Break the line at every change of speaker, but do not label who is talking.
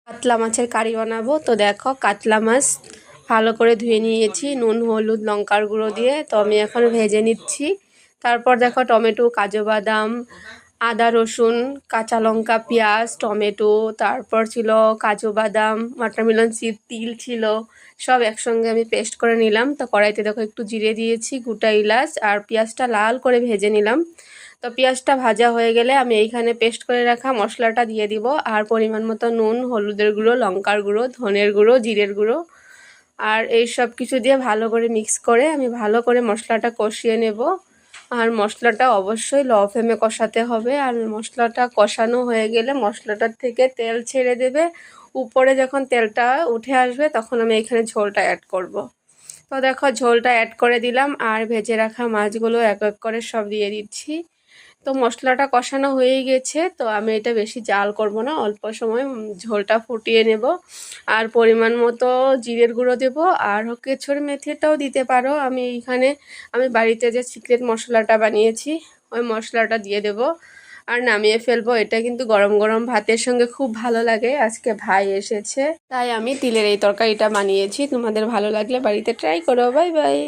কাতলা মাছের কারি বানাবো। তো দেখো কাতলা মাছ ভালো করে ধুয়ে নিয়েছি নুন হলুদ লঙ্কার গুঁড়ো দিয়ে। তো আমি এখন ভেজে নিচ্ছি। তারপর দেখো টমেটো কাজু বাদাম আদা রসুন কাঁচা লঙ্কা পেঁয়াজ টমেটো, তারপর ছিল কাজু বাদাম ওয়াটারমেলন সিড তিল ছিল, সব একসঙ্গে আমি পেস্ট করে নিলাম। তো কড়াইতে দেখো একটু জিরে দিয়েছি গোটা এলাচ আর পেঁয়াজটা লাল করে ভেজে নিলাম। তো পেঁয়াজটা ভাজা হয়ে গেলে আমি এইখানে পেস্ট করে রাখা মশলাটা দিয়ে দিব আর পরিমাণ মতো নুন হলুদের গুঁড়ো লঙ্কার গুঁড়ো ধনের গুঁড়ো জিরের গুঁড়ো আর এই সব কিছু দিয়ে ভালো করে মিক্স করে আমি ভালো করে মশলাটা কষিয়ে নেব। আর মশলাটা অবশ্যই লো ফ্লেমে কষাতে হবে। আর মশলাটা কষানো হয়ে গেলে মশলাটার থেকে তেল ছেড়ে দেবে, উপরে যখন তেলটা উঠে আসবে তখন আমি এখানে ঝোলটা অ্যাড করব। তো দেখো ঝোলটা অ্যাড করে দিলাম আর ভেজে রাখা মাছগুলো এক এক করে সব দিয়ে দিচ্ছি। তো মশলাটা কষানো হয়ে গেছে। তো আমি এটা বেশি জাল করব না, অল্প সময় ঝোলটা ফুটিয়ে নেব। আর পরিমাণ মতো জিরের গুঁড়ো দেব আর কেশর মেথিটাও দিতে পারো। আমি বাড়িতে যে সিক্রেট মশলাটা বানিয়েছি ওই মশলাটা দিয়ে দেব আর নামিয়ে ফেলবো। এটা কিন্তু গরম গরম ভাতের সঙ্গে খুব ভালো লাগে। আজকে ভাই এসেছে তাই আমি তিলের এই তরকারিটা বানিয়েছি। তোমাদের ভালো লাগলে বাড়িতে ট্রাই করো। Bye bye.